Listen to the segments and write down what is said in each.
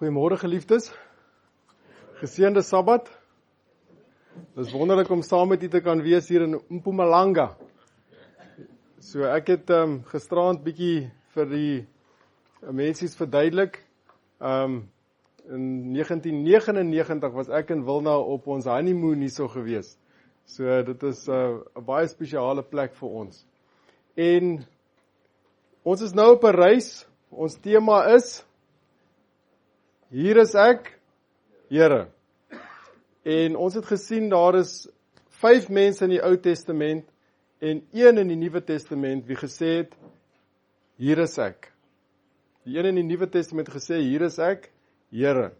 Goeiemôre geliefdes, geseënde Sabbat. Dit is wonderlik om saam met u te kan wees hier in Mpumalanga. So ek het gisterand bietjie vir die mense verduidelik. In 1999 was ek in Wilna op ons honeymoon hierso gewees. So dit is 'n baie spesiale plek vir ons. En ons is nou op 'n reis. Ons tema is hier is ek, Here. En ons het gesien daar is 5 mense in die Ou Testament en 1 in die Nuwe Testament wie gesê het hier is ek. Die een in die Nuwe Testament gesê hier is ek, Here.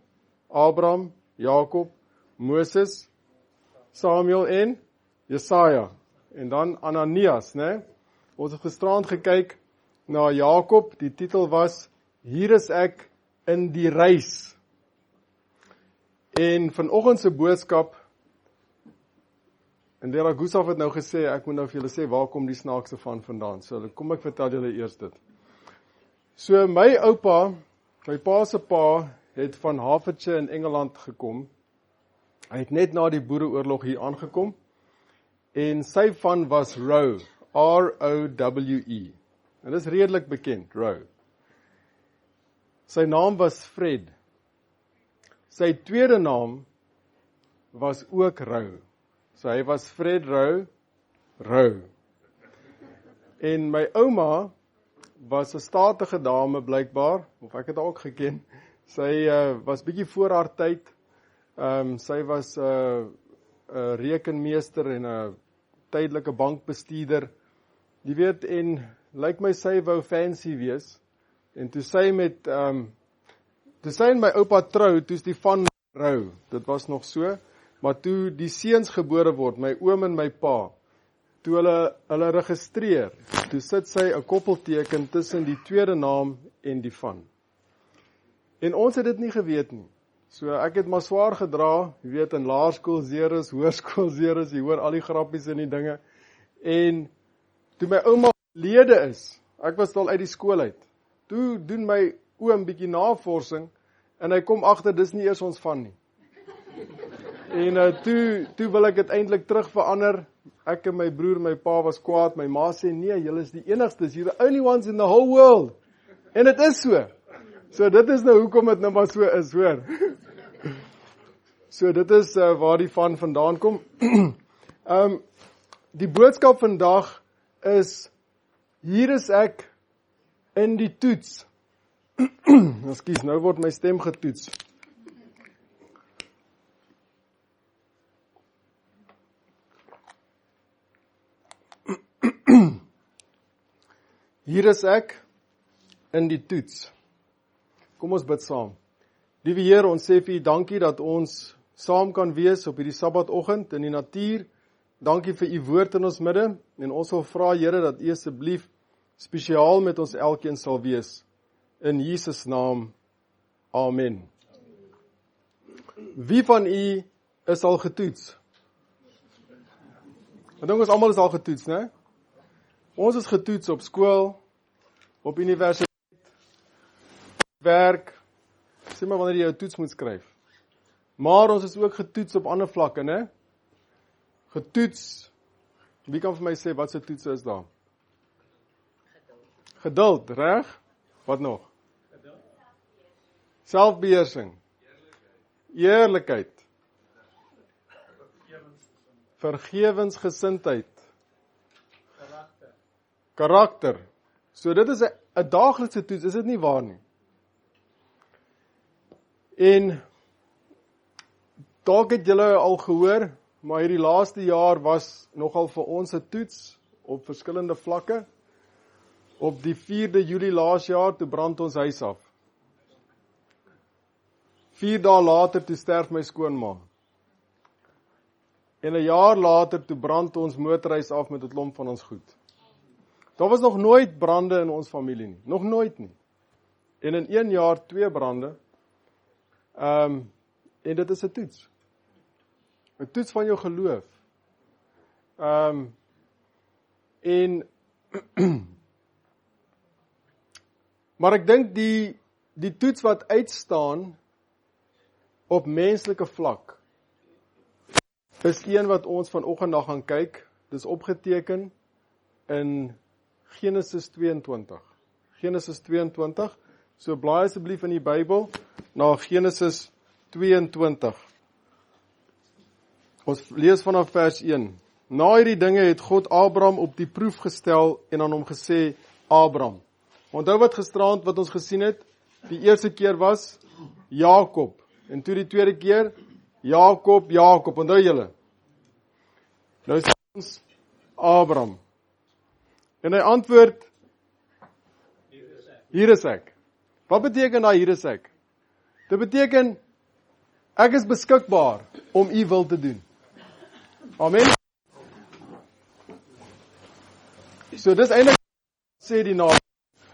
Abraham, Jakob, Moses, Samuel en Jesaja. En dan Ananias, né? Ons het gisterand gekyk na Jakob, die titel was hier is ek in die reis. En vanoggend se boodskap, en Lera Gustaf het nou gesê, ek moet nou vir julle sê, waar kom die snaakse van vandaan? So, kom ek vertel julle eers dit. So, my oupa, my pa se pa, het van Hertfordshire in Engeland gekom. Hy het net na die Boereoorlog hier aangekom, en sy van was Rowe, R-O-W-E. En dit is redelik bekend, Rowe. Sy naam was Fred. Sy tweede naam was ook Rowe. So hy was Fred Rowe. En my ouma was 'n statige dame blykbaar, of ek het haar ook geken. Sy was bietjie voor haar tyd. Sy was 'n rekenmeester en 'n tydelike bankbestuurder. Jy weet, en lyk my sy wou fancy wees. En toe sy met toe sy en my oupa trou, toe is die van Rowe. Dit was nog so, maar toe die seuns gebore word, my oom en my pa, toe hulle registreer, toe sit sy 'n koppelteken tussen die tweede naam en die van. En ons het dit nie geweet nie. So ek het maar swaar gedra, jy weet, in laerskool seeres, hoërskool seeres, jy hoor al die grappies en die dinge. En toe my ouma lede is, ek was al uit die skool uit, toe doen my oom bietjie navorsing, en hy kom agter, dis nie eers ons van nie. En toe wil ek dit eintlik terug verander. Ek en my broer, my pa was kwaad, my ma sê, nee, julle is die enigstes, you're the only ones in the whole world. En dit is so. So dit is nou hoekom dit nou maar so is, hoor. So dit is waar die van vandaan kom. Die boodskap vandag is, hier is ek in die toets. Ekskuus, nou word my stem getoets. Hier is ek in die toets. Kom ons bid saam. Liewe Here, ons sê vir U dankie dat ons saam kan wees op hierdie Sabbatoggend in die natuur. Dankie vir U woord in ons midde en ons wil vra, Here, dat U asseblief spesiaal met ons elkeen sal wees. In Jesus naam, amen. Wie van u is al getoets? Ek dink ons almal is al getoets, né? Ons is getoets op skool, op universiteit, werk, sê maar wanneer jy jou toets moet skryf. Maar ons is ook getoets op ander vlakke, né? Getoets, wie kan vir my sê, wat se toets is daar? Geduld, reg? Wat nog? Selfbeheersing. Eerlikheid. Vergewensgesindheid. Karakter. So dit is 'n daaglikse toets, is dit nie waar nie? En dalk het julle al gehoor, maar hierdie laaste jaar was nogal vir ons 'n toets op verskillende vlakke. Op die 4de Julie laas jaar, toe brand ons huis af. 4 dae later, toe sterf my skoonma. En 'n jaar later, toe brand ons motorhuis af met 'n klomp van ons goed. Daar was nog nooit brande in ons familie nie. Nog nooit nie. En in 1 jaar 2 brande. En dit is 'n toets. 'n Toets van jou geloof. En maar ek dink die toets wat uitstaan op menslike vlak is een wat ons vanoggend na gaan kyk. Dis opgeteken in Genesis 22. Genesis 22. So blaai asseblief in die Bybel na Genesis 22. Ons lees vanaf vers 1. Na hierdie dinge het God Abraham op die proef gestel en aan hom gesê, Abraham. Onthou wat gisterand wat ons gesien het? Die eerste keer was Jakob. En toe die tweede keer, Jakob. Onthou julle? Nou is ons Abraham. En hy antwoord, hier is ek. Wat beteken daar hier is ek? Dit beteken, ek is beskikbaar om u wil te doen. Amen. So dis eintlik sê die naam.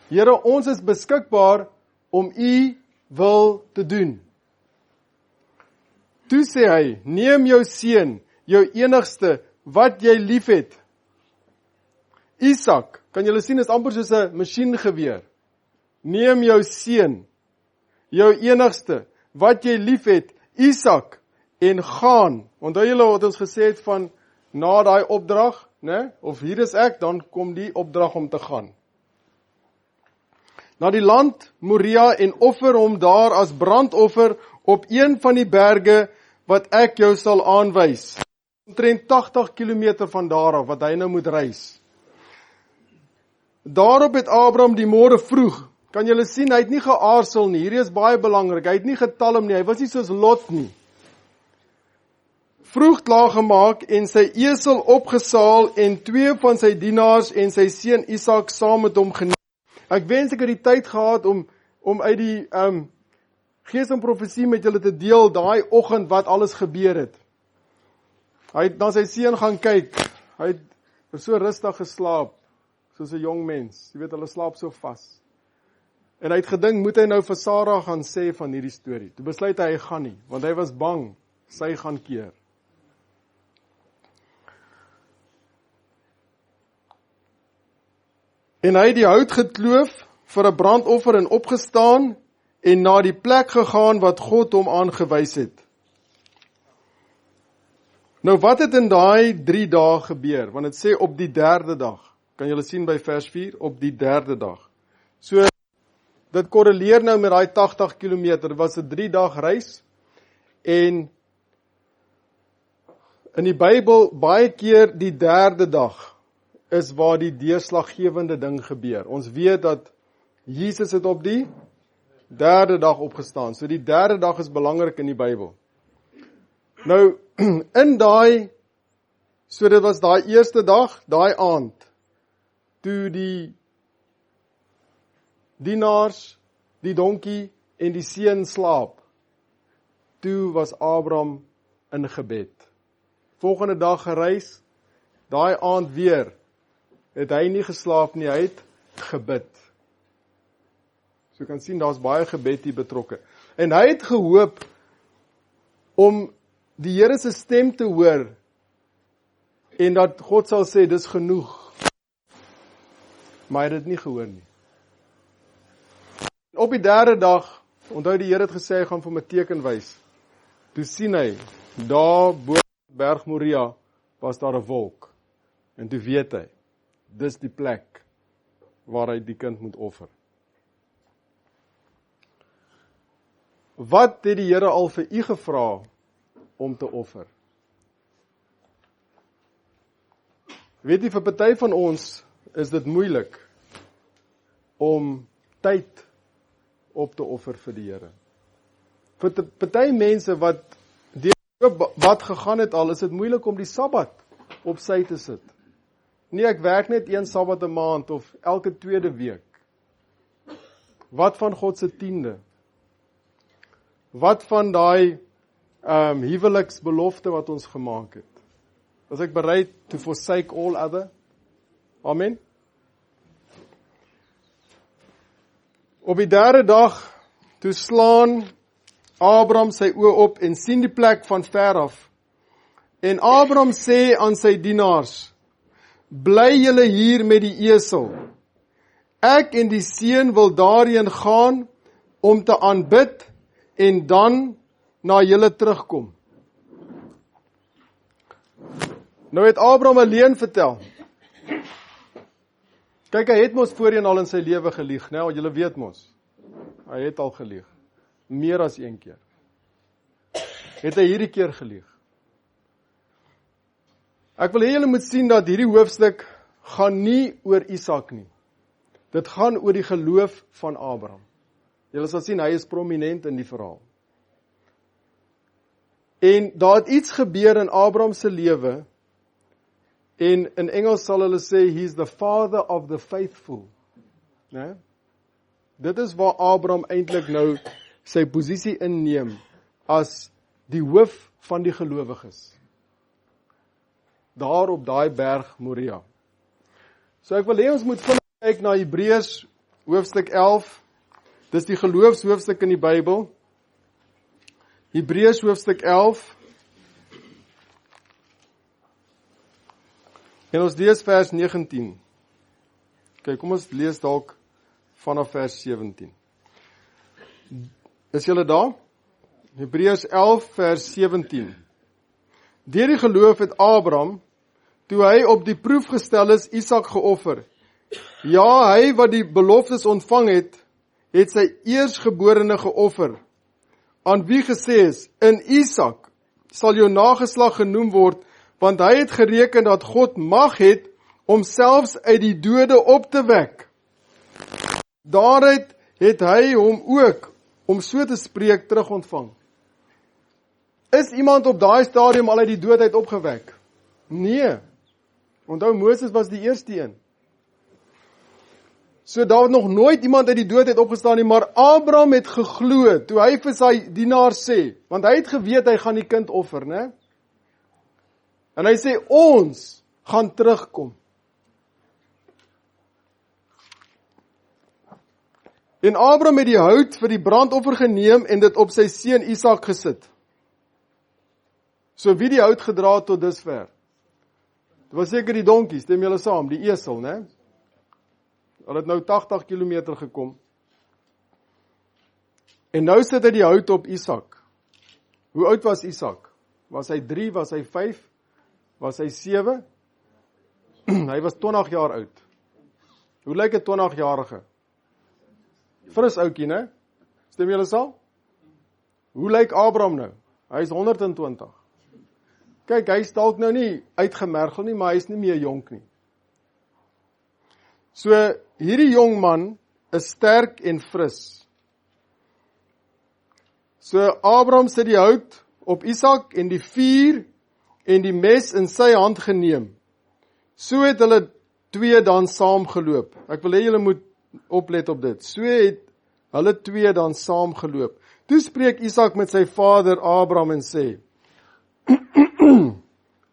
Here, ons is beskikbaar om u wil te doen. Toe sê hy, neem jou seun, jou enigste, wat jy lief het. Isak, kan julle sien, is amper soos 'n masjiengeweer. Neem jou seun, jou enigste, wat jy lief het, Isak, en gaan. Onthou julle wat ons gesê het van, na daai opdrag, né? Of hier is ek, dan kom die opdrag om te gaan. Na die land Moria en offer hom daar as brandoffer op een van die berge wat ek jou sal aanwys. Omtrent 80 kilometer van daar af wat hy nou moet reis. Daarop het Abraham die môre vroeg, kan julle sien, hy het nie geaarsel nie, hierdie is baie belangrik, hy het nie getalm nie, hy was nie soos Lot nie. Vroeg klaar gemaak en sy esel opgesaal en 2 van sy dienaars en sy seun Isak saam met hom geneem. Ek wens ek het die tyd gehad om uit die gees en profesie met julle te deel, daai oggend wat alles gebeur het. Hy het na sy seun gaan kyk, hy het so rustig geslaap, soos 'n jong mens, jy weet hulle slaap so vas. En hy het gedink, moet hy nou vir Sarah gaan sê van hierdie storie. Toe besluit hy gaan nie, want hy was bang, sy gaan keer. En hy het die hout gekloof vir 'n brandoffer en opgestaan en na die plek gegaan wat God hom aangewys het. Nou wat het in daai 3 dae gebeur? Want dit sê op die 3de dag. Kan julle sien by vers 4, op die 3de dag. So, dit korreleer nou met daai 80 kilometer, dit was 'n 3 dag reis, en in die Bybel, baie keer die 3de dag, is waar die deurslaggewende ding gebeur. Ons weet dat Jesus het op die 3de dag opgestaan, so die 3de dag is belangrik in die Bybel. Nou, in daai, so dit was daai eerste dag, daai aand, toe die dienaars, die donkie en die seun slaap, toe was Abraham in gebed. Volgende dag gereis, daai aand weer, het hy nie geslaap nie, hy het gebid. So jy kan sien, daar's baie gebed hier betrokke. En hy het gehoop om die Here se stem te hoor en dat God sal sê, dis genoeg. Maar hy het dit nie gehoor nie. Op die 3de dag, onthou die Here het gesê, hy gaan vir my teken wys. Toe sien hy, daar bo Berg Moria was daar 'n wolk. En toe weet hy, dis die plek waar hy die kind moet offer. Wat het die Here al vir u gevra om te offer? Weet jy, vir party van ons is dit moeilik om tyd op te offer vir die Here. Vir party mense wat wat gegaan het al, is dit moeilik om die Sabbat op sy te sit. Nee, ek werk net 1 Sabbat 'n maand of elke 2de week. Wat van God se 10de? Wat van daai huweliksbelofte wat ons gemaak het? Was ek bereid to forsake all other? Amen. Op die 3de dag, toe slaan Abraham sy oë op en sien die plek van ver af. En Abraham sê aan sy dienaars, bly julle hier met die esel. Ek en die seun wil daarheen gaan om te aanbid en dan na julle terugkom. Nou het Abraham 'n leuen vertel. Kyk, hy het mos voorheen al in sy lewe gelieg, né? Julle weet mos. Hy het al gelieg. Meer as een keer. Het hy hierdie keer gelieg. Ek wil hê julle moet sien dat hierdie hoofstuk gaan nie oor Isak nie. Dit gaan oor die geloof van Abraham. Julle sal sien, hy is prominent in die verhaal. En daar het iets gebeur in Abraham se lewe, en in Engels sal hulle sê, he's the father of the faithful. Nee? Dit is waar Abraham eintlik nou sy posisie inneem, as die hoof van die gelowiges. Daar op daai berg Moria. So ek wil hê ons moet vinnig kyk na Hebreërs hoofstuk 11. Dis die geloofshoofstuk in die Bybel. Hebreërs hoofstuk 11. En ons lees vers 19. Kyk, kom ons lees dalk vanaf vers 17. Is julle daar? Hebreërs 11 vers 17. Deur die geloof het Abraham, toe hy op die proef gestel is, Isak geoffer. Ja, hy wat die beloftes ontvang het, het sy eersgeborene geoffer, aan wie gesê is, in Isak sal jou nageslag genoem word, want hy het gereken dat God mag het om selfs uit die dode op te wek. Daaruit het hy hom ook, om so te spreek, terug ontvang. Is iemand op daai stadium al uit die dood uit opgewek? Nee. Onthou, Moses was die eerste een. So daar het nog nooit iemand uit die dood uit opgestaan nie, maar Abraham het geglo, toe hy vir sy dienaar sê, want hy het geweet hy gaan die kind offer, né? En hy sê, ons gaan terugkom. En Abraham het die hout vir die brandoffer geneem en dit op sy seun Isak gesit. So wie die hout gedra tot dusver? Dit was seker die donkie, stem julle saam, die esel, né? Hulle het nou 80 kilometer gekom. En nou sit hy die hout op Isak. Hoe oud was Isak? Was hy 3, was hy 5, was hy 7? Hy was 20 jaar oud. Hoe lyk 'n 20-jarige? Fris ouetjie, né? Stem julle saam? Hoe lyk Abraham nou? Hy is 120. Kyk, hy is dalk nou nie uitgemergel nie, maar hy is nie meer jonk nie. So, hierdie jong man is sterk en fris. So, Abraham sit die hout op Isak en die vuur en die mes in sy hand geneem. So het hulle twee dan saamgeloop. Ek wil hê julle moet oplet op dit. So het hulle twee dan saamgeloop. Toe spreek Isak met sy vader Abraham en sê,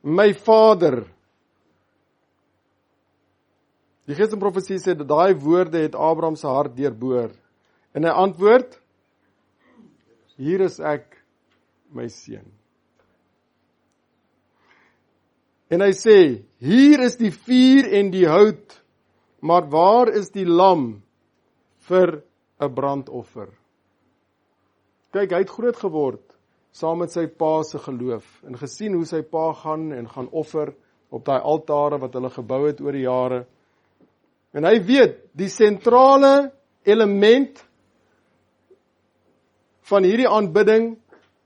my vader. Die Gees en Profesie sê dat daai woorde het Abraham se hart deurboor. En hy antwoord, hier is ek, my seun. En hy sê, hier is die vuur en die hout, maar waar is die lam vir 'n brandoffer? Kyk, hy het groot geword, saam met sy pa se geloof, en gesien hoe sy pa gaan offer op daai altare wat hulle gebou het oor die jare. En hy weet, die sentrale element van hierdie aanbidding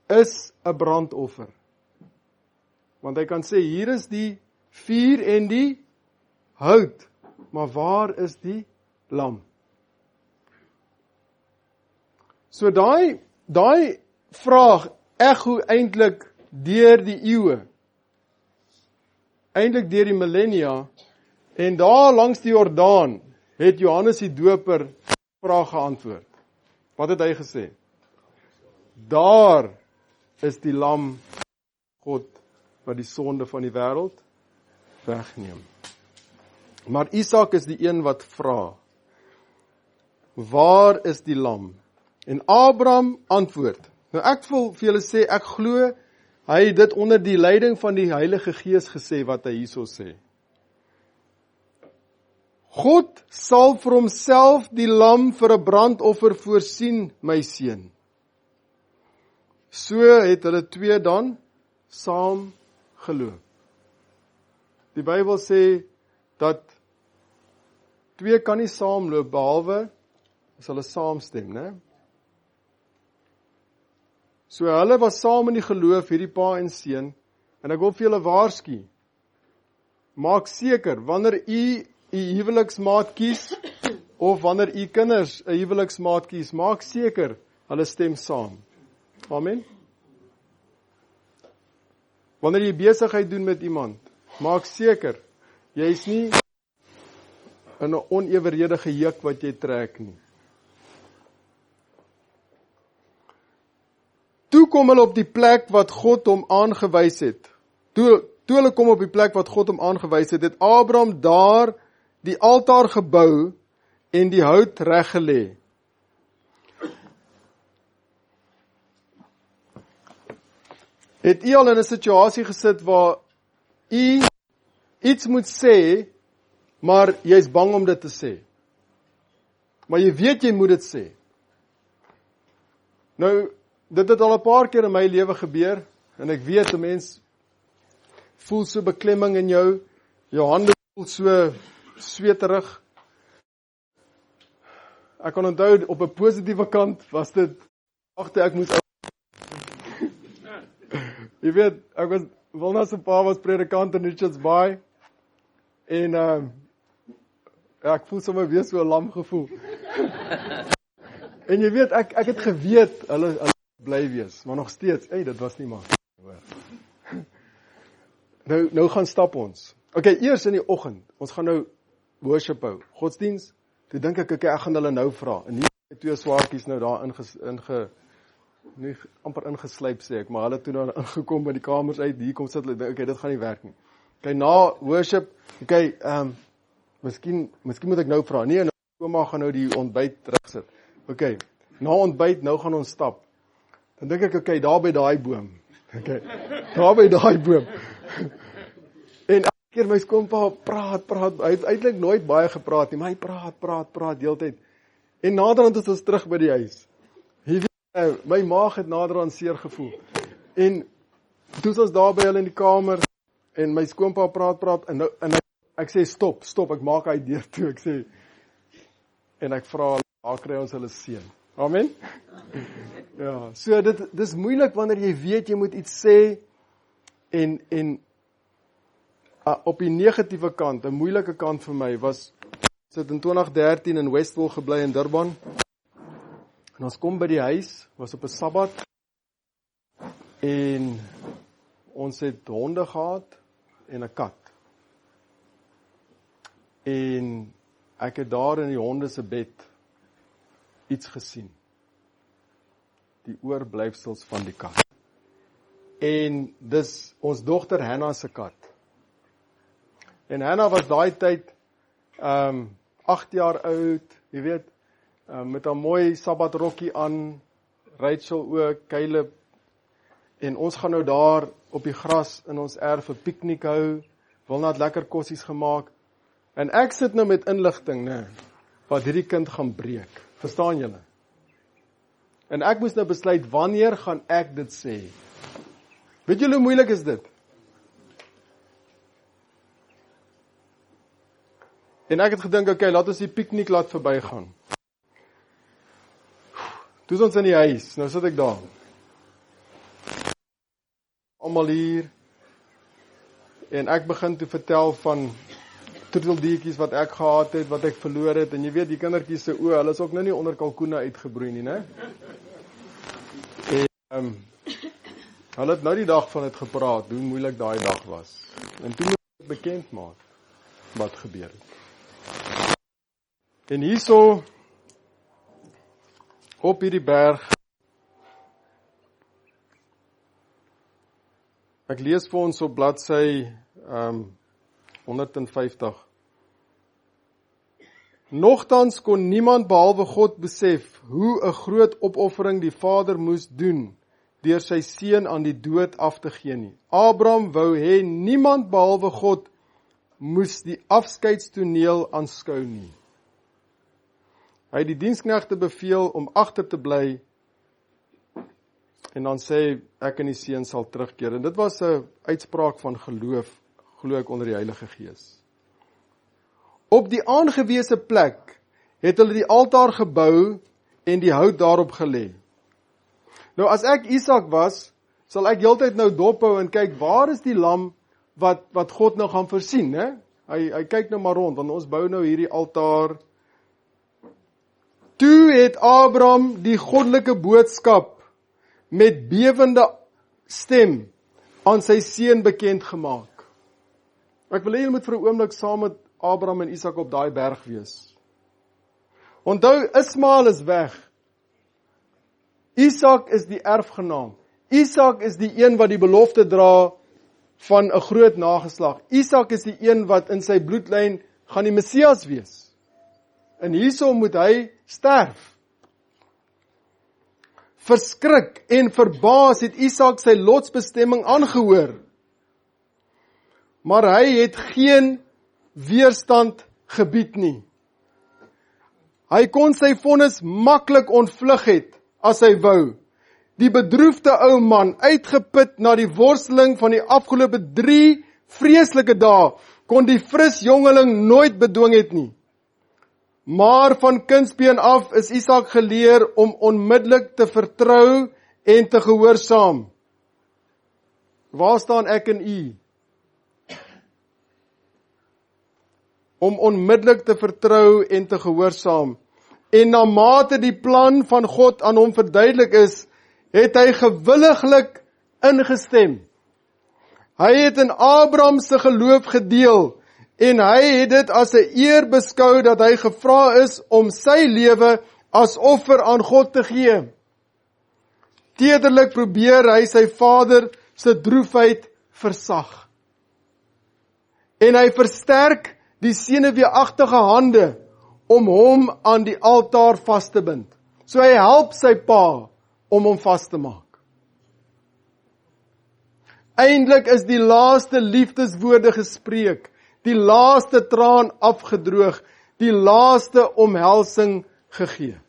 is 'n brandoffer. Want hy kan sê, hier is die vuur en die hout, maar waar is die lam? So daai vraag echo eintlik deur die eeue, eintlik deur die millennia, en daar langs die Jordaan het Johannes die Doper vraag geantwoord. Wat het hy gesê? Daar is die lam God wat die sonde van die wêreld wegneem. Maar Isak is die een wat vra, waar is die lam? En Abraham antwoord. Nou ek wil vir julle sê, ek glo, hy het dit onder die leiding van die Heilige Gees gesê, wat hy hierso sê. God sal vir homself die lam vir 'n brandoffer voorsien, my seun. So het hulle twee dan saam geloop. Die Bybel sê dat twee kan nie saamloop behalwe as hulle saamstem, né? So hulle was saam in die geloof, hierdie pa en seun, en ek wil vir julle waarsku, maak seker, wanneer u huweliksmaat kies, of wanneer u kinders 'n huweliksmaat kies, maak seker, hulle stem saam. Amen. Wanneer jy besigheid doen met iemand, maak seker, jy is nie in 'n oneweredige juk wat jy trek nie. Toe kom hulle op die plek wat God hom aangewys het. Toe hulle kom op die plek wat God hom aangewys het, het Abraham daar die altaar gebou en die hout reggelê. Het u al in 'n situasie gesit waar u iets moet sê, maar jy is bang om dit te sê? Maar jy weet jy moet dit sê. Nou, dit het al 'n paar keer in my lewe gebeur, en ek weet 'n mens voel so beklemming in jou hande voel so sweterig. Ek kan onthou, op 'n positiewe kant was dit, ek moes jy weet, Wilna se pa was predikant in Richards Bay, en ek voel sommer weer so 'n lam gevoel. En jy weet, ek het geweet, hulle bly wees, maar nog steeds, dit was nie maar. Nou gaan stap ons. Okay, eers in die oggend, ons gaan nou worship hou, godsdiens, toe dink ek gaan hulle nou vra, en hier twee swaartjies nou daar nie amper ingeslyp sê ek, maar hulle toe nou ingekom by die kamers uit, hier kom sit hulle, okay, dit gaan nie werk nie. Okay, na worship, okay, miskien moet ek nou vra, nee, ouma gaan nou die ontbyt terugsit. Okay, na ontbyt, nou gaan ons stap. Dan dink ek, okay, daar by daai boom. Okay, daar by daai boom. En elke keer my skoonpa praat, hy het eintlik nooit baie gepraat nie, maar hy praat deeltyd. En naderhand is ons terug by die huis. My maag het naderhand seer gevoel. En toe is ons daar by hulle in die kamer, en my skoonpa praat, en ek sê stop, ek maak hy deur toe, ek sê, en ek vra, waar kry ons hulle seun? Amen? Ja, so dit is moeilik wanneer jy weet jy moet iets sê, en op die negatiewe kant, 'n moeilike kant vir my was, sit in 2013 in Westville gebly in Durban, en ons kom by die huis, was op 'n Sabbat, en ons het honde gehad, en 'n kat. En ek het daar in die honde se bed iets gesien. Die oorblyfsels van die kat. En dis ons dogter Hannah se kat. En Hannah was daai tyd 8 jaar oud, jy weet, met 'n mooi sabbatrokkie aan, Rachel ook, Caleb, en ons gaan nou daar op die gras in ons erf 'n piknik hou, Wilna het lekker kossies gemaak, en ek sit nou met inligting, wat hierdie kind gaan breek, verstaan julle? En ek moes nou besluit, wanneer gaan ek dit sê? Weet julle hoe moeilik is dit? En ek het gedink, okay, laat ons die piknik laat verbygaan. Toe is ons in die huis, nou sit ek daar. Almal hier, en ek begin te vertel van troeteldiertjies wat ek gehad het, wat ek verloor het, en jy weet, die kindertjies se oë, hulle is ook nou nie onder kalkoene uitgebroei nie, né? En hulle het nou die dag van het gepraat, hoe moeilik daai dag was. En toe moet ek bekend maak wat gebeur het. En hierso op hierdie berg, ek lees vir ons op bladsy 150. Nogtans kon niemand behalwe God besef hoe 'n groot opoffering die Vader moes doen deur sy seun aan die dood af te gee nie. Abraham wou hê niemand behalwe God moes die afskeidstoneel aanskou nie. Hy het die diensknegte beveel om agter te bly En dan sê, ek en die seun sal terugkeer. En dit was 'n uitspraak van geloof, glo ek onder die Heilige Gees. Op die aangewese plek het hulle die altaar gebou en die hout daarop gelê. Nou as ek Isak was, sal ek heeltyd nou dophou en kyk, waar is die lam wat God nou gaan voorsien, hè? Hy kyk nou maar rond, want ons bou nou hierdie altaar. Toe het Abraham die goddelike boodskap met bewende stem aan sy seun bekend gemaak. Ek wil hê julle moet vir 'n oomblik saam met Abraham en Isak op daai berg wees. Onthou, Ismael is weg. Isak is die erfgenaam. Isak is die een wat die belofte dra van 'n groot nageslag. Isak is die een wat in sy bloedlyn gaan die Messias wees. En hierso moet hy sterf. Verskrik en verbaas het Isak sy lotsbestemming aangehoor. Maar hy het geen weerstand gebied nie. Hy kon sy vonnis maklik ontvlug het as hy wou. Die bedroefde ou man, uitgeput na die worsteling van die afgelope 3 vreeslike dae, kon die fris jongeling nooit bedwing het nie. Maar van kindsbeen af is Isak geleer om onmiddellik te vertrou en te gehoorsaam. Waar staan ek en u? Om onmiddellik te vertrou en te gehoorsaam. En na mate die plan van God aan hom verduidelik is, het hy gewilliglik ingestem. Hy het in Abraham se geloof gedeel, en hy het dit as 'n eer beskou dat hy gevra is om sy lewe as offer aan God te gee. Tederlik probeer hy sy vader se droefheid versag. En hy versterk die senuweeagtige hande om hom aan die altaar vas te bind. So hy help sy pa om hom vas te maak. Eindelik is die laaste liefdeswoorde gespreek, die laaste traan afgedroog, die laaste omhelsing gegee.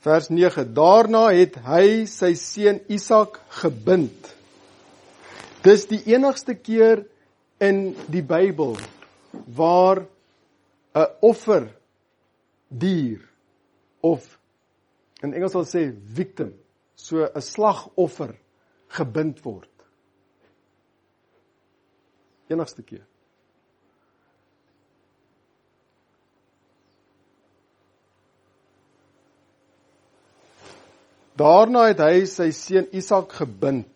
Vers 9, daarna het hy sy seun Isak gebind. Dis die enigste keer in die Bybel waar 'n offerdier of in Engels sal sê victim, so 'n slagoffer gebind word. Enigste keer. Daarna het hy sy seun Isak gebind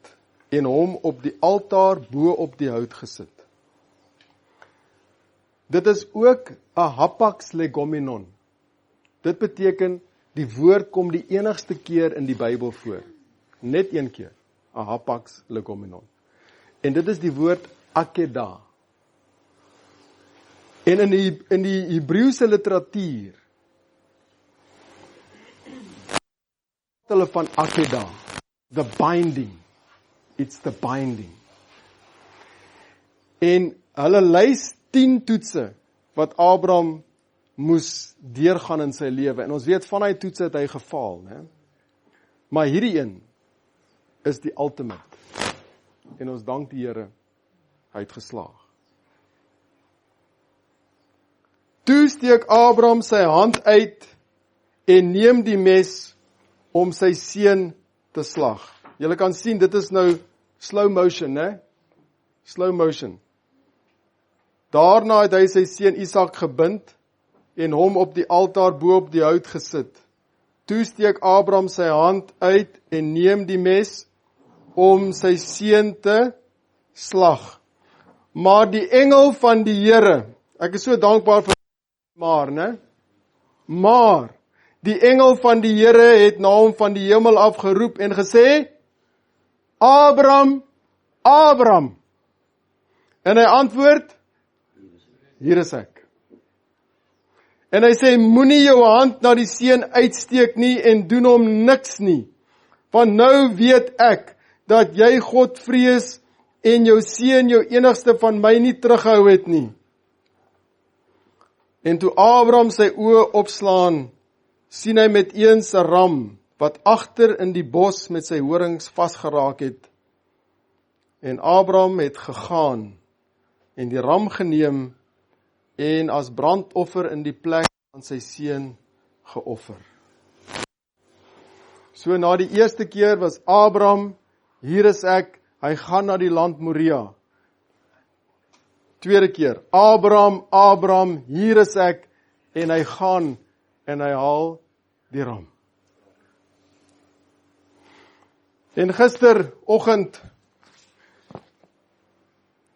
en hom op die altaar bo op die hout gesit. Dit is ook 'n hapax legomenon. Dit beteken die woord kom die enigste keer in die Bybel voor. Net een keer. 'n Hapax legomenon. En dit is die woord akedah. En in die Hebreëse literatuur hulle van akedah, the binding. It's the binding. En hulle lys 10 toetse wat Abraham moes deurgaan in sy lewe. En ons weet van hy toetse het hy gefaal, né? Maar hierdie een is die ultimate. En ons dank die Here, hy het geslaag. Toe steek Abraham sy hand uit en neem die mes om sy seun te slag. Julle kan sien, dit is nou slow motion, né? Slow motion. Daarna het hy sy seun Isak gebind en hom op die altaar bo op die hout gesit. Toe steek Abraham sy hand uit en neem die mes om sy seun te slag. Maar die engel van die Here, ek is so dankbaar vir maar, né? Maar die engel van die Here het na hom van die hemel af geroep en gesê, Abraham, Abraham. En hy antwoord, hier is ek. En hy sê, moenie jou hand na die seun uitsteek nie en doen hom niks nie. Want nou weet ek, dat jy God vrees en jou seun, jou enigste van my nie teruggehou het nie. En toe Abraham sy oë opslaan, sien hy met eens 'n ram, wat agter in die bos met sy horings vasgeraak het. En Abraham het gegaan, en die ram geneem, en as brandoffer in die plek van sy seun geoffer. So na die eerste keer was Abraham, hier is ek, hy gaan na die land Moria. Tweede keer, Abraham, hier is ek, en hy gaan, en hy haal die ram. En gisteroggend,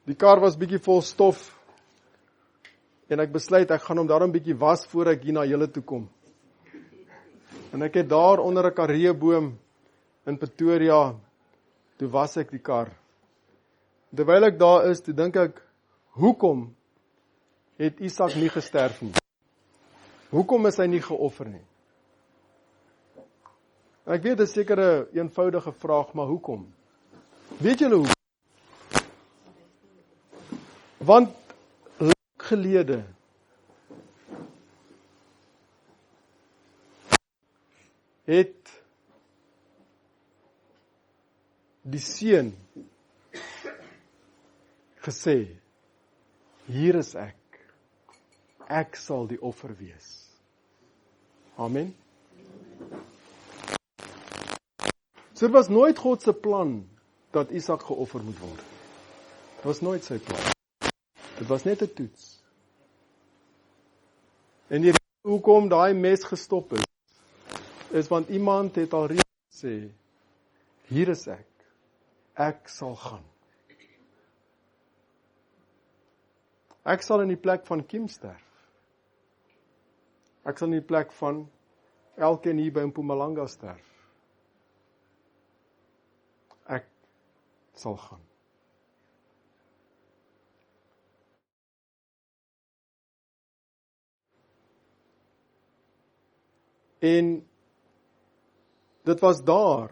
die kar was bietjie vol stof, en ek besluit, ek gaan hom daarom bietjie was, voor ek hier na julle toe kom. En ek het daar onder 'n kareeboom, in Pretoria, toe was ek die kar. Terwyl ek daar is, toe dink ek, hoekom het Isak nie gesterf nie? Hoekom is hy nie geoffer nie? Ek weet, dit is seker 'n eenvoudige vraag, maar hoekom? Weet julle hoe? Want lank gelede het die seun gesê, hier is ek sal die offer wees. Amen. So dit was nooit God se plan dat Isak geoffer moet word. Dit was nooit sy plan. Dit was net 'n toets. En die rede hoekom daai mes gestop is want iemand het al reeds gesê, hier is ek sal gaan. Ek sal in die plek van Kim sterf. Ek sal in die plek van elkeen hier by Mpumalanga sterf. Ek sal gaan. En dit was daar,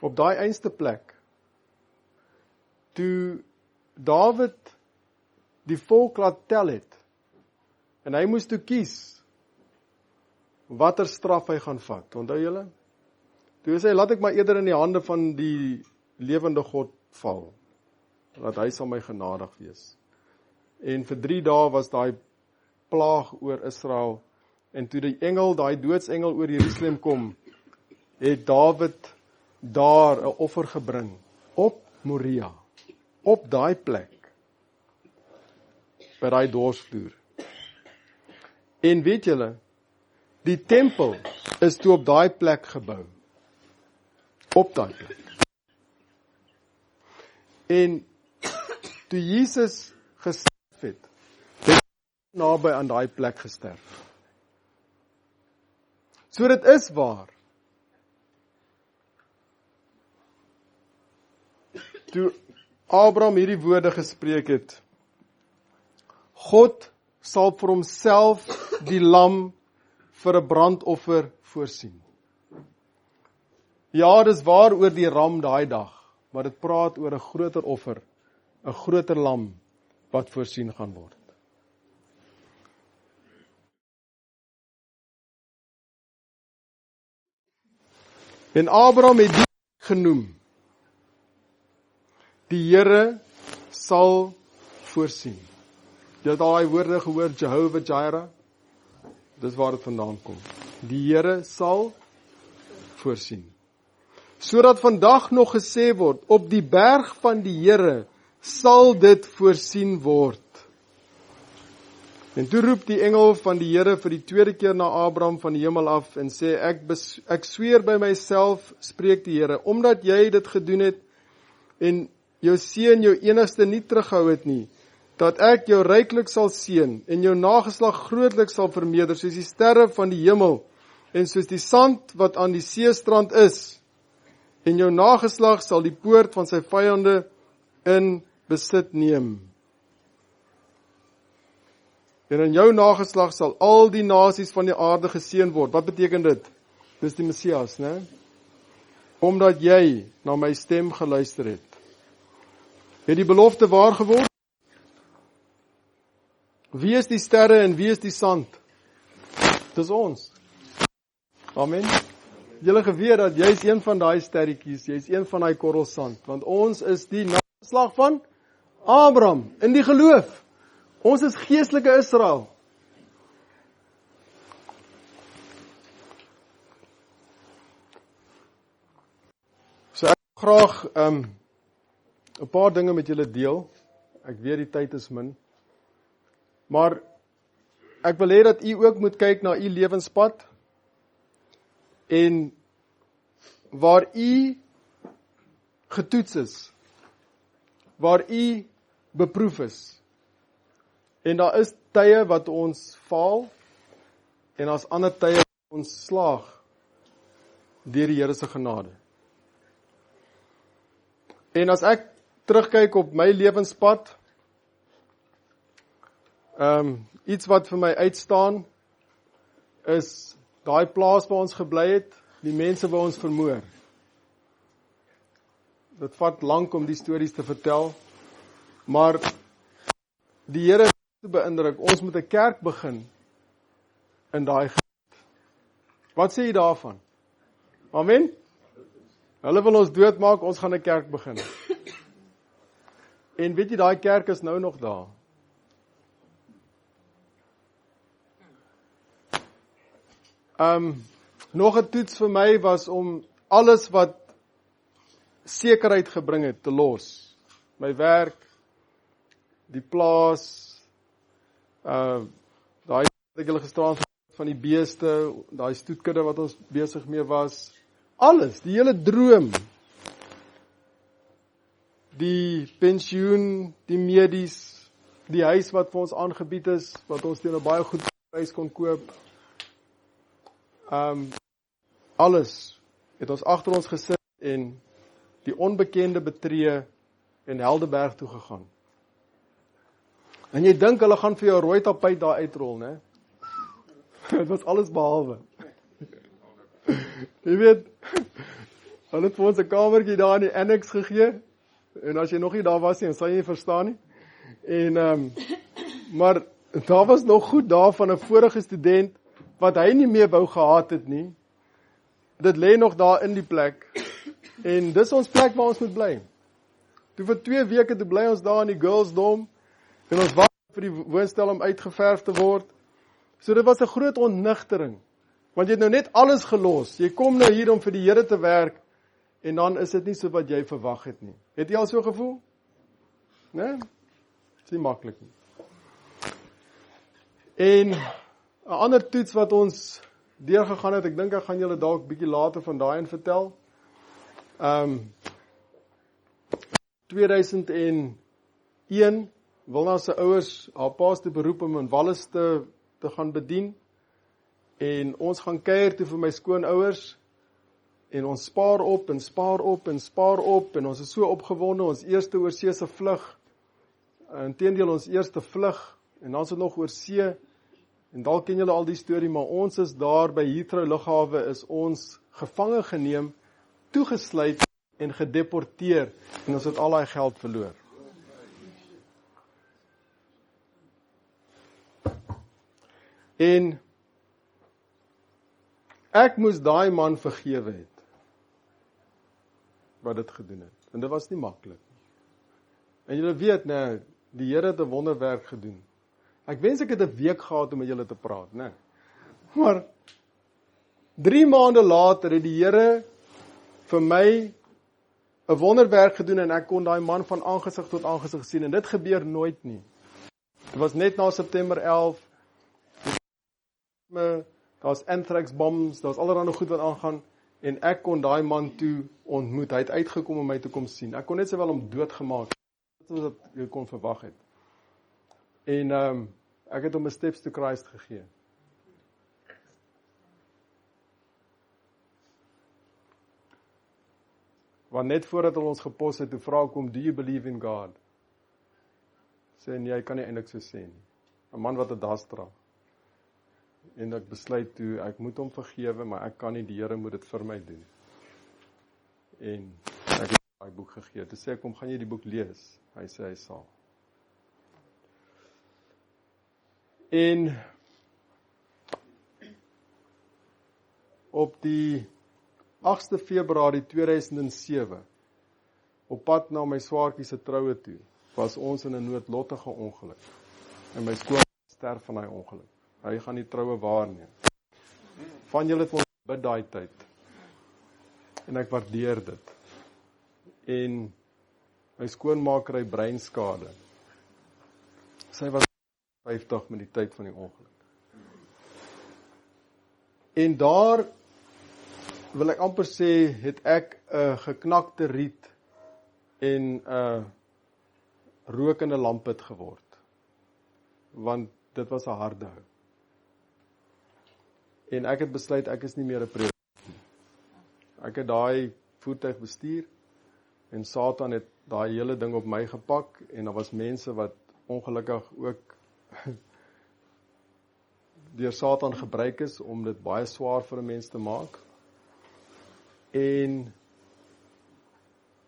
op daai einste plek, toe Dawid die volk laat tel het, en hy moes toe kies, watter straf hy gaan vat. Onthou julle? Toe sê hy, laat ek maar eerder in die hande van die lewende God val, dat hy sal my genadig wees. En vir 3 dae was daai plaag oor Israel, en toe die engel, daai doodsengel oor Jerusalem kom, het Dawid daar 'n offer gebring, op Moria, op daai plek, by daai dorsvloer. En weet julle, die tempel is toe op daai plek gebou, op daai plek. En toe Jesus gesterf het hy naby aan daai plek gesterf. So dit is waar. Toe Abraham hierdie woorde gespreek het, God sal vir homself die lam vir 'n brandoffer voorsien. Ja, dis waar oor die ram daai dag, maar dit praat oor 'n groter offer, 'n groter lam wat voorsien gaan word. En Abraham het dit genoem, die Here sal voorsien. Jy het al die woorde gehoor, Jehovah Jireh, dis waar dit vandaan kom. Die Here sal voorsien. Sodat vandag nog gesê word, op die berg van die Here sal dit voorsien word. En toe roep die engel van die Here vir die tweede keer na Abraham van die hemel af en sê, ek sweer by myself, spreek die Here, omdat jy dit gedoen het en jou seun, jou enigste nie teruggehou het nie, dat ek jou ryklik sal seën en jou nageslag grootlik sal vermeerder, soos die sterre van die hemel en soos die sand wat aan die seestrand is. En jou nageslag sal die poort van sy vyande in besit neem. En in jou nageslag sal al die nasies van die aarde geseën word. Wat beteken dit? Dis die Messias, né? omdat jy na my stem geluister het. Het die belofte waar geword? Wie is die sterre en wie is die sand? Dis ons. Amen. Julle geweet dat jy is een van daai sterretjies, jy is een van daai korrels sand, want ons is die nageslag van Abraham in die geloof. Ons is geestelike Israel. So ek wil graag 'n paar dinge met julle deel. Ek weet die tyd is min. Maar ek wil hê dat u ook moet kyk na u lewenspad en waar u getoets is, waar u beproef is. En daar is tye wat ons faal en daar's ander tye wat ons slaag deur die Here se genade. En as ek terugkyk op my lewenspad, iets wat vir my uitstaan, is daai plaas waar ons gebly het, die mense waar ons vermoor. Dit vat lank om die stories te vertel, maar die Here het te beïndruk, ons moet 'n kerk begin in daai gebied. Wat sê jy daarvan? Amen? Hulle wil ons doodmaak, ons gaan 'n kerk begin. En weet jy, daai kerk is nou nog daar. Nog 'n toets vir my was om alles wat sekerheid gebring het te los. My werk, die plaas, daai wat ek julle gisterand van die beeste, daai stoetkudde wat ons besig mee was, alles, die hele droom, die pensioen, die medies, die huis wat vir ons aangebied is, wat ons teen 'n baie goeie prys kon koop, alles het ons agter ons gesit en die onbekende betree en Helderberg toe gegaan. En jy dink hulle gaan vir jou rooi tapuit daar uitrol, né? Dit was alles behalwe. Jy weet, hulle het vir ons 'n kamertjie daar in die annex gegee, en as jy nog nie daar was nie, dan sal jy nie verstaan nie. En, maar daar was nog goed daar van 'n vorige student, wat hy nie meer wou gehad het nie. Dit lê nog daar in die plek, en dis ons plek waar ons moet bly. Toe vir 2 weke, toe bly ons daar in die girls dorm, en ons wag vir die woonstel om uitgeverf te word. So dit was 'n groot ontnigtering, want jy het nou net alles gelos, jy kom nou hier om vir die Here te werk, en dan is dit nie so wat jy verwag het nie. Het jy al so gevoel? Nee? Dis nie maklik nie. En 'n ander toets wat ons deurgegaan het, ek dink ek gaan julle dalk bietjie later van daai en vertel. 2001, Wilna se ouers, haar pa's te beroep om in Wallis te gaan bedien, en ons gaan kuier toe vir my skoonouers, en ons spaar op, en spaar op, en spaar op, en ons is so opgewonde, ons eerste oorseese vlug, inteendeel ons eerste vlug, en dan is dit nog oor see, en dalk ken julle al die storie, maar ons is daar by Heathrow lughawe, is ons gevange geneem, toegesluit en gedeporteer, en ons het al daai geld verloor. En ek moes daai man vergewe het, wat dit gedoen het, en dit was nie maklik. En julle weet, nee, die Here het 'n wonderwerk gedoen. Ek wens ek het 'n week gehad om met julle te praat, né? Maar 3 maande later het die Here vir my 'n wonderwerk gedoen, en ek kon daai man van aangesig tot aangesig sien, en dit gebeur nooit nie. Dit was net na September 11, daar's anthrax bombs, daar's allerlei goed wat aangaan, en ek kon daai man toe ontmoet. Hy het uitgekom om my te kom sien. Ek kon net sowel hom doodgemaak, soos wat jy kon verwag het. En ek het hom 'n steps to Christ gegee. Want net voordat hulle ons gepos het, toe vra ek hom, do you believe in God? Sê, nee, hy kan nie eintlik so sê nie. 'n Man wat 'n das dra. En ek besluit toe, ek moet hom vergewe, maar ek kan nie, die Here moet dit vir my doen. En ek het daai boek gegee. Toe sê ek hom, gaan jy die boek lees? Hy sê hy sal. En op die 8de Februarie 2007, op pad na my swaartjie se troue toe, was ons in 'n noodlottige ongeluk. En my skoonma sterf van daai ongeluk. Hy gaan die troue waarneem. Van julle het ons bid daai tyd. En ek waardeer dit. En my skoonma kry breinskade. Sy was 50 met die tyd van die ongeluk. En daar, wil ek amper sê, het ek 'n geknakte riet en 'n rokende lampet geword. Want dit was 'n harde hou. En ek het besluit, ek is nie meer 'n predikant nie. Ek het daai voertuig bestuur, en Satan het daai hele ding op my gepak, en daar was mense wat ongelukkig ook deur Satan gebruik is, om dit baie swaar vir 'n mens te maak. En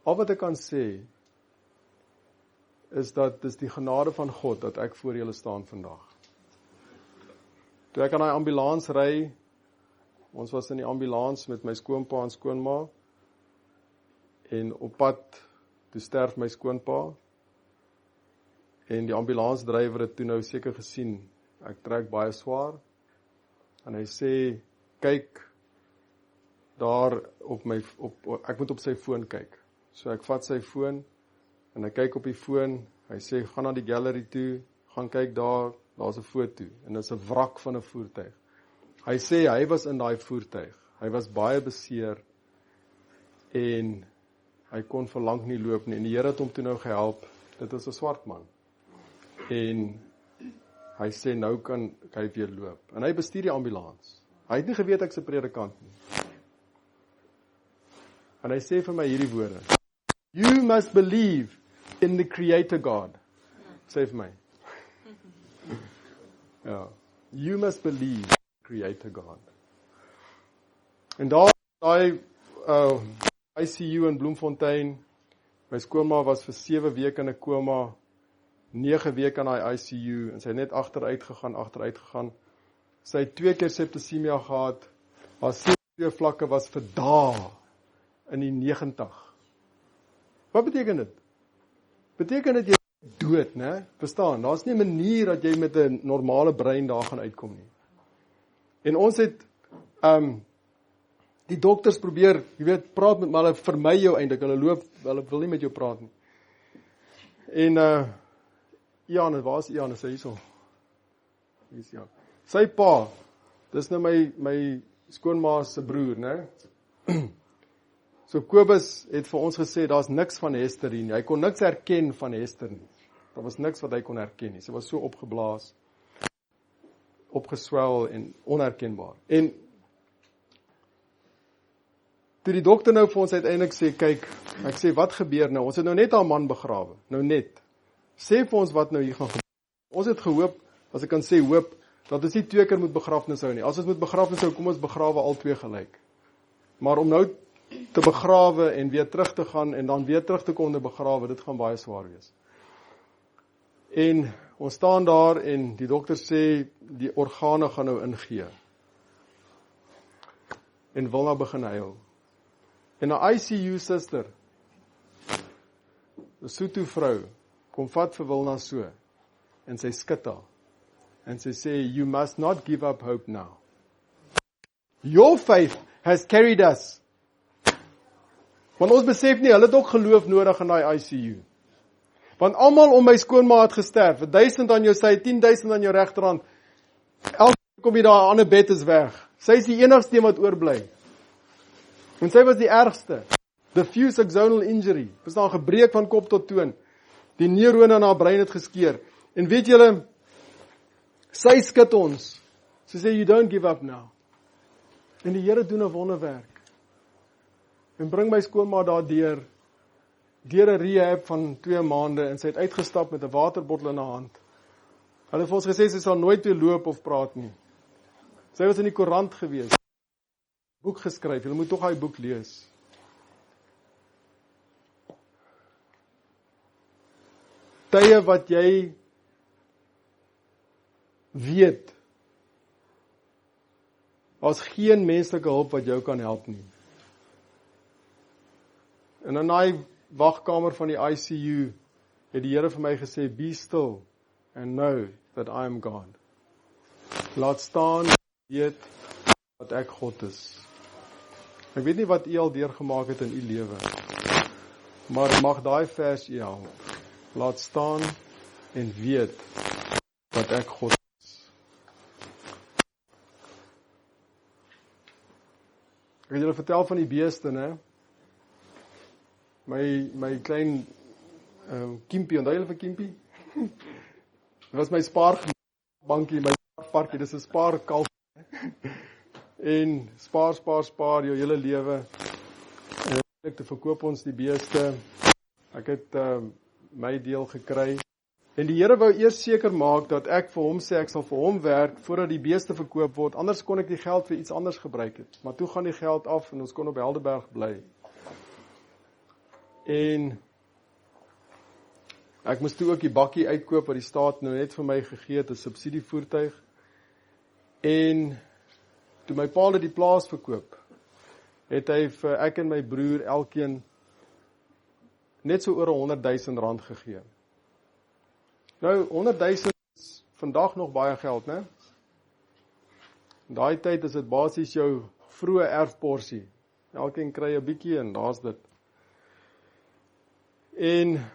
al wat ek kan sê, is dat dis die genade van God, dat ek voor julle staan vandag. Toe ek aan die ambulans ry, ons was in die ambulans met my skoonpa en skoonma, en op pad, toe sterf my skoonpa, en die ambulansdrywer het toe nou seker gesien, ek trek baie swaar, en hy sê, kyk, daar ek moet op sy foon kyk. So ek vat sy foon, en hy kyk op die foon, hy sê, gaan na die gallery toe, gaan kyk daar's 'n foto, en dit is 'n wrak van 'n voertuig. Hy sê, hy was in daai voertuig, hy was baie beseer, en hy kon vir lank nie loop nie, en die Here het hom toe nou gehelp, dit is 'n swart man, en hy sê, nou kan hy weer loop, en hy bestuur die ambulans, hy het nie geweet ek's 'n predikant nie, en hy sê vir my hierdie woorde, you must believe in the Creator God, sê vir my, ja, you must believe in the Creator God, en daai ICU in Bloemfontein, my skoonma was vir 7 weke in 'n koma, 9 weke in daai ICU, en sy het net agteruit gegaan, sy het 2 keer septisemia gehad, haar CO2 vlakke was vir dae, in die 90. Wat beteken dit? Beteken dit jy is dood, né? Verstaan, daar's nie 'n manier dat jy met 'n normale brein daar gaan uitkom nie. En ons het, die dokters probeer, jy weet, praat met, maar hulle vermy jou eintlik, hulle wil nie met jou praat nie. En, Ian, waar is Ian? Is hy hierso? Hier is Ian. Sy pa, dis nou my skoonma se broer, né? So Kobus het vir ons gesê, daar's niks van Hester nie. Hy kon niks herken van Hester nie. Daar was niks wat hy kon herken nie. Sy was so opgeblaas, opgeswel en onherkenbaar. En toe die dokter nou vir ons uiteindelik sê, kyk, ek sê, wat gebeur nou? Ons het nou net haar man begrawe, nou net. Sê vir ons wat nou hier gaan gebeur. Ons het gehoop, as ek kan sê hoop, dat ons nie 2 keer moet begrafnis hou nie. As ons moet begrafnis hou, kom ons begrawe al 2 gelyk. Maar om nou te begrawe en weer terug te gaan en dan weer terug te kom te begrawe, dit gaan baie swaar wees. En ons staan daar en die dokter sê, die organe gaan nou ingee. En Wilna begin huil. En 'n ICU suster, 'n Sotho vrou, kom vat vir Wilna so, en sy skud haar, en sy sê, you must not give up hope now. Your faith has carried us. Want ons besef nie, hulle het ook geloof nodig in daai ICU. Want almal om my skoonma het gesterf, 1000 aan jou sy, 10.000 aan jou regterhand, elke kom jy daar, 'n ander bed is weg. Sy is die enigste een wat oorbly. En sy was die ergste. Diffuse axonal injury, verstaan, gebreek van kop tot toon. Die neurone in haar brein het geskeur. En weet julle, sy skud ons. Sy sê, you don't give up now. En die Here doen 'n wonderwerk. En bring my skoonma daar deur 'n rehab van 2 maande, en sy het uitgestap met 'n waterbottel in haar hand. Hulle het vir ons gesê, sy sal nooit weer loop of praat nie. Sy was in die koerant gewees, boek geskryf, julle moet tog daai boek lees. tye wat jy weet, daar's geen menslike hulp wat jou kan help nie. En in daai wagkamer van die ICU, het die Here vir my gesê, be still and know that I am God. Laat staan, weet dat ek God is. Ek weet nie wat u al deurgemaak het in u lewe, maar mag daai vers u help. Laat staan en weet dat ek God is. Ek het julle vertel van die beeste, né? My klein Kimpie, onthou julle vir Kimpie? Dit was my spaarbankie, my spaarparkie, dis 'n spaarkalf. En spaar jou hele lewe. En eintlik te verkoop ons die beeste. Ek het my deel gekry. En die Here wou eers seker maak dat ek vir hom sê ek sal vir hom werk voordat die beeste verkoop word. Anders kon ek die geld vir iets anders gebruik het. Maar toe gaan die geld af en ons kon op Helderberg bly. En ek moes toe ook die bakkie uitkoop wat die staat nou net vir my gegee het, 'n subsidievoertuig. En toe my pa die plaas verkoop, het hy vir ek en my broer elkeen net so oor 100 000 rand gegee. Nou, 100 000 is vandag nog baie geld, né? In daai tyd is dit basies jou vroeë erfporsie. Elkeen kry 'n bietjie en daar's dit. En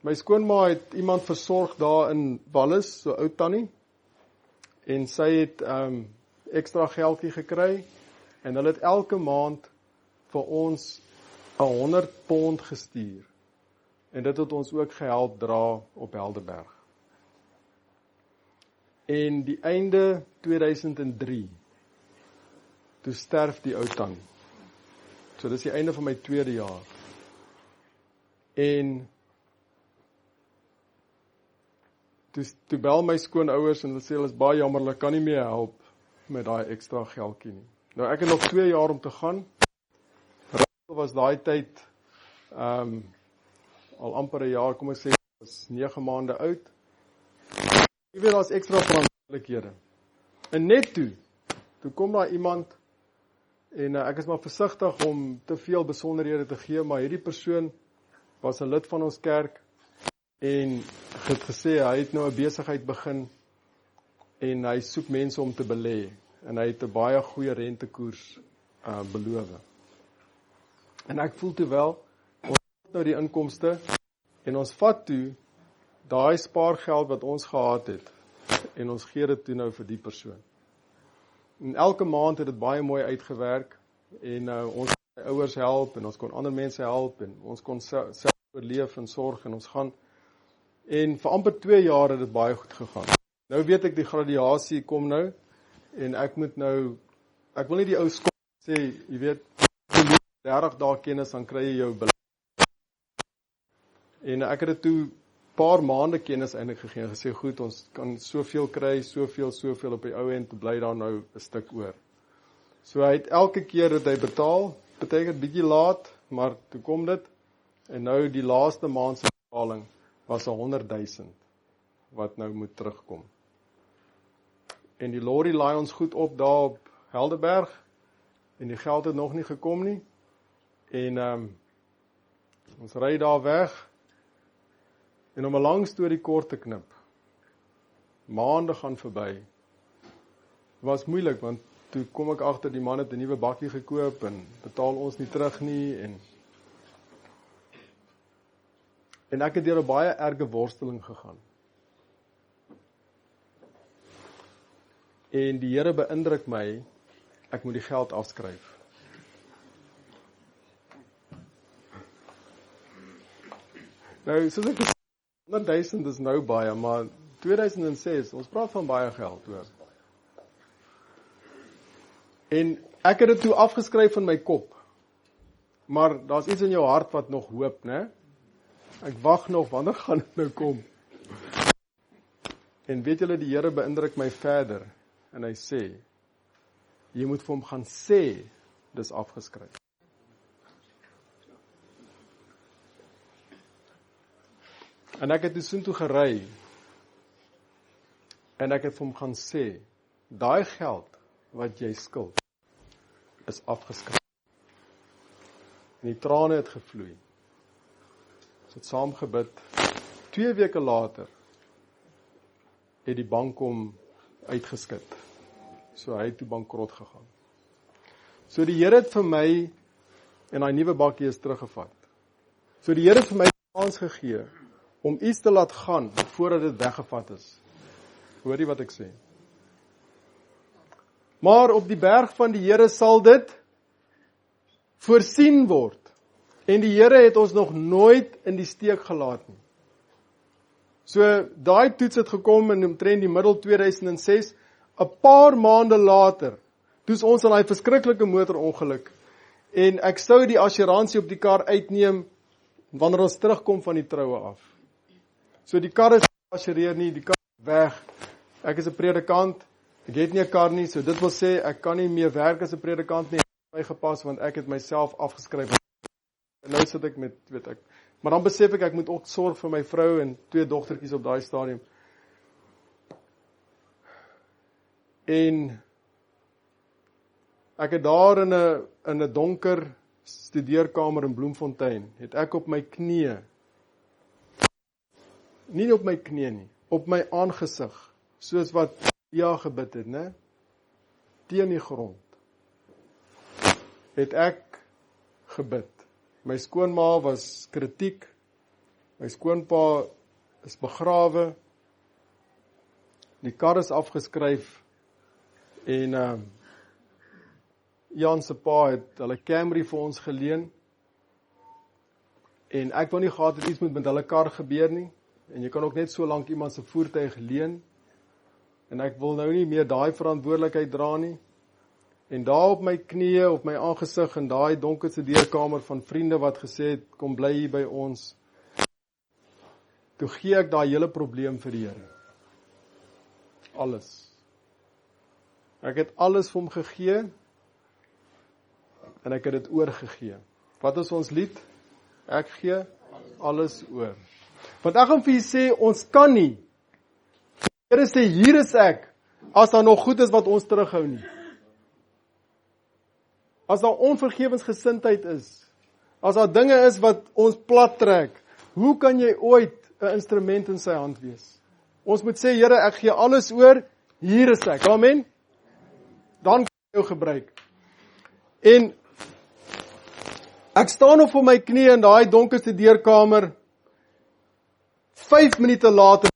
my skoonma het iemand versorg daar in Wallis, so ou tannie. En sy het ekstra geldjie gekry en hulle het elke maand vir ons 100 pond gestuur. En dit het ons ook gehelp dra op Helderberg. En die einde 2003, toe sterf die ou tannie. So dis die einde van my 2de jaar. En toe bel my skoonouers en hulle sê hulle is baie jammer, hulle kan nie meer help met daai ekstra geldjie nie. Nou ek het nog 2 jaar om te gaan. Rachel was daai tyd al amper 'n jaar, kom ek sê, was 9 maande oud. Jy weet, daar's ekstra verantwoordelikhede. En net toe kom daar iemand, en ek is maar versigtig om te veel besonderhede te gee, maar hierdie persoon was 'n lid van ons kerk, en het gesê, hy het nou 'n besigheid begin, en hy soek mense om te belê, en hy het 'n baie goeie rentekoers beloof. En ek voel toe wel, ons het nou die inkomste, en ons vat toe, daai spaargeld wat ons gehad het, en ons gee dit toe nou vir die persoon. En elke maand het dit baie mooi uitgewerk, en ons kon my ouers help, en ons kon ander mense help, en ons kon self oorleef en sorg, en ons gaan, en vir amper 2 jaar het dit baie goed gegaan. Nou weet ek die graduasie kom nou, en ek wil nie die ou skop sê, jy weet, 30 dae kennis, dan kry jy jou beleid. En ek het dit toe paar maande kennis eintlik gegee en gesê, goed, ons kan soveel kry, soveel op die ou end, bly daar nou 'n stuk oor. So hy het elke keer dat hy betaal, beteken bietjie laat, maar toe kom dit, en nou die laaste maand se betaling was 100 000, wat nou moet terugkom. En die lorry laai ons goed op daar op Helderberg, en die geld het nog nie gekom nie, en ons ry daar weg, en om 'n lang storie kort te knip, maande gaan verby. Het was moeilik, want toe kom ek agter die man het 'n nuwe bakkie gekoop, en betaal ons nie terug nie, en ek het deur 'n baie erge worsteling gegaan. En die Here beïndruk my, ek moet die geld afskryf. Nou, soos ek gesê, 100 000 is nou baie, maar 2006, ons praat van baie geld, hoor. En ek het dit toe afgeskryf in my kop, maar daar's iets in jou hart wat nog hoop, né? Ek wag nog, wanneer gaan dit nou kom? En weet julle, die Here beïndruk my verder, en hy sê, jy moet vir hom gaan sê, dis afgeskryf. En ek het toe soontoe gery, en ek het vir hom gaan sê, daai geld wat jy skuld, is afgeskryf. En die trane het gevloei. Ons het saam gebid. 2 weke later het die bank hom uitgeskit. So hy het toe bankrot gegaan. So die Here het vir my en daai nuwe bakkie is teruggevat. So die Here het vir my 'n kans gegee om iets te laat gaan voordat dit weggevat is. Hoor jy wat ek sê? Maar op die berg van die Here sal dit voorsien word. En die Here het ons nog nooit in die steek gelaat nie. So daai toets het gekom in omtrent die middel 2006, 'n paar maande later, toets ons aan daai verskriklike motorongeluk. En ek sou die assuransie op die kar uitneem wanneer ons terugkom van die troue af. So die kar is geassureer nie, die kar is weg. Ek is 'n predikant, ek het nie 'n kar nie, so dit wil sê ek kan nie meer werk as 'n predikant nie. Dit het my gepas want ek het myself afgeskryf. En nou sit ek met, weet ek. Maar dan besef ek moet ook sorg vir my vrou en 2 dogtertjies op daai stadium. En ek het daar in 'n donker studeerkamer in Bloemfontein, het ek op my knieë, nie op my knieë nie, op my aangesig, soos wat Lia gebid het, né? Teen die grond, het ek gebid. My skoonma was kritiek, my skoonpa is begrawe, die kar is afgeskryf, en Jan se pa het hulle Camry vir ons geleen, en ek wou nie gehad het iets moet met hulle kar gebeur nie, en jy kan ook net so lank iemand se voertuig leen, en ek wil nou nie meer daai verantwoordelikheid dra nie, en daar op my knieë, op my aangesig, in daai donker studeerkamer van vriende wat gesê het, kom bly hier by ons, toe gee ek daai hele probleem vir die Here. Alles. Ek het alles vir hom gegee, en ek het dit oorgegee. Wat is ons lied? Ek gee alles oor. Want ek gaan vir julle sê, ons kan nie. Die Here sê, hier is ek, as daar nog goed is wat ons terughou nie. As daar onvergewensgesindheid is, as daar dinge is wat ons plat trek, hoe kan jy ooit 'n instrument in sy hand wees? Ons moet sê, Here, ek gee alles oor, hier is ek. Amen? Dan kan jy jou gebruik. En ek staan op my knie in daai donker studeerkamer, 5 minute later,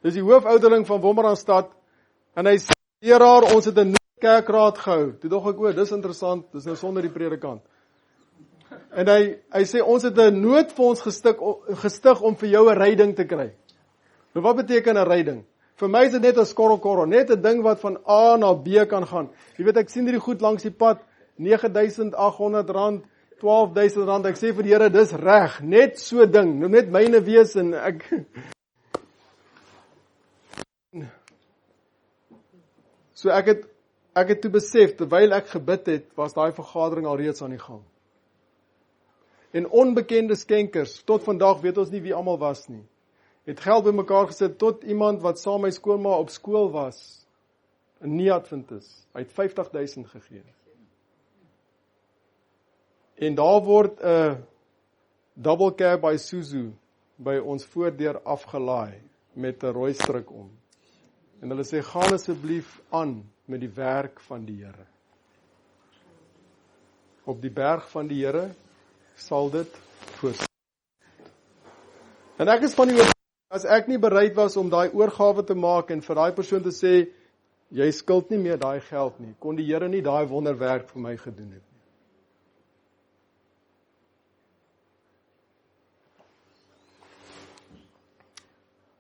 dis die hoofouderling van Wommeranstad, en hy sê, leraar, ons het 'n kerkraad gehou. Toe dog ek, dis interessant, dis nou sonder die predikant. En hy sê, ons het 'n noodfonds gestig om vir jou 'n ryding te kry. Nou wat beteken 'n ryding? Vir my is dit net 'n skorrelkorrel, net 'n ding wat van A na B kan gaan. Jy weet, ek sien hierdie goed langs die pad, R9.800, R12.000, ek sê vir die Here, dis reg, net so ding, nou net myne wees, en ek... So ek het toe besef, terwyl ek gebid het, was daai vergadering al reeds aan die gang. En onbekende skenkers, tot vandag weet ons nie wie almal was nie, het geld bymekaar gesit, tot iemand wat saam my skoonma op skool was, 'n nie-adventis, hy het R50.000 gegee. En daar word 'n double cab by Isuzu by ons voordeur afgelaai met 'n rooi stryk om. En hulle sê, gaan asseblief aan met die werk van die Here. Op die berg van die Here sal dit voorsien. En ek is van die oortuiging, as ek nie bereid was om daai oorgawe te maak en vir daai persoon te sê, jy skuld nie meer daai geld nie, kon die Here nie daai wonderwerk vir my gedoen het nie.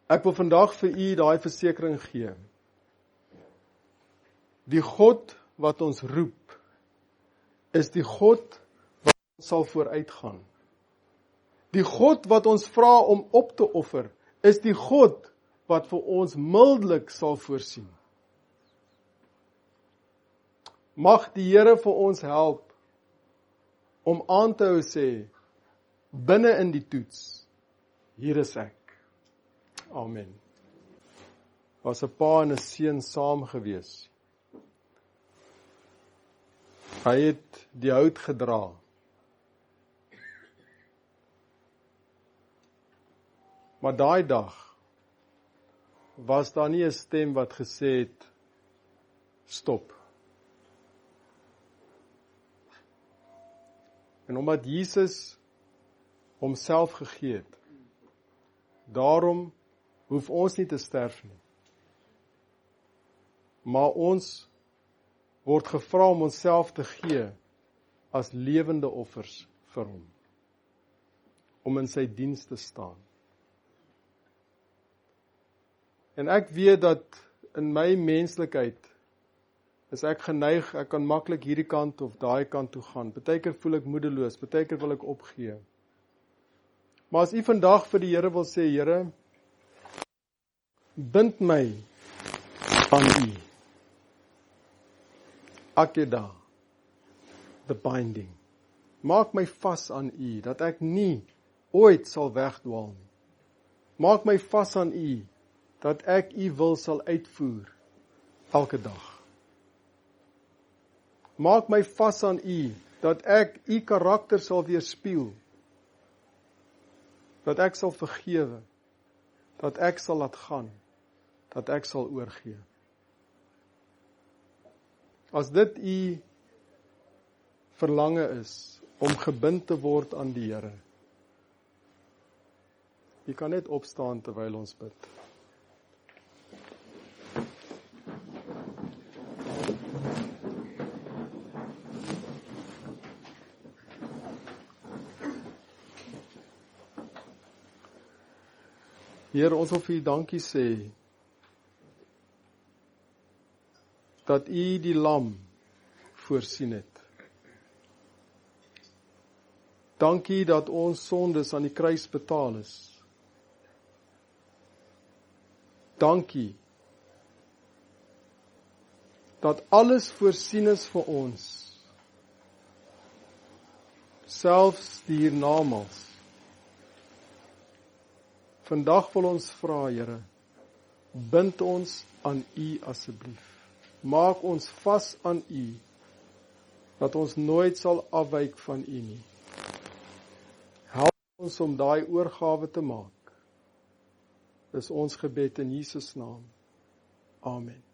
Ek wil vandag vir u daai versekering gee. Die God wat ons roep, is die God wat ons sal vooruitgaan. Die God wat ons vra om op te offer, is die God wat vir ons mildelik sal voorsien. Mag die Here vir ons help om aan te hou sê, binne in die toets, hier is ek. Amen. Was 'n pa en 'n seun saam gewees. Hy het die hout gedra. Maar daai dag was daar nie 'n stem wat gesê het, stop. En omdat Jesus homself gegee het, daarom hoef ons nie te sterf nie. Maar ons word gevra om onsself te gee as lewende offers vir hom, om in sy diens te staan. En ek weet dat in my menslikheid is ek geneig, ek kan maklik hierdie kant of daai kant toe gaan. Partykeer voel ek moedeloos, partykeer wil ek opgee. Maar as u vandag vir die Here wil sê, Here, bind my aan u. Akeda, the binding. Maak my vas aan u, dat ek nie ooit sal wegdwaal nie. Maak my vas aan u, dat ek u wil sal uitvoer, elke dag. Maak my vas aan u, dat ek u karakter sal weerspieël, dat ek sal vergewe, dat ek sal laat gaan, dat ek sal oorgee. As dit u verlange is, om gebind te word aan die Here, u kan net opstaan terwyl ons bid. Heer, ons wil vir u dankie sê, dat u die lam voorsien het. Dankie dat ons sondes aan die kruis betaal is. Dankie dat alles voorsien is vir ons, selfs die hiernamaals. Vandag wil ons vra, Here, bind ons aan u asseblief. Maak ons vas aan u, dat ons nooit sal afwyk van u nie. Help ons om daai oorgawe te maak. Dis ons gebed in Jesus naam. Amen.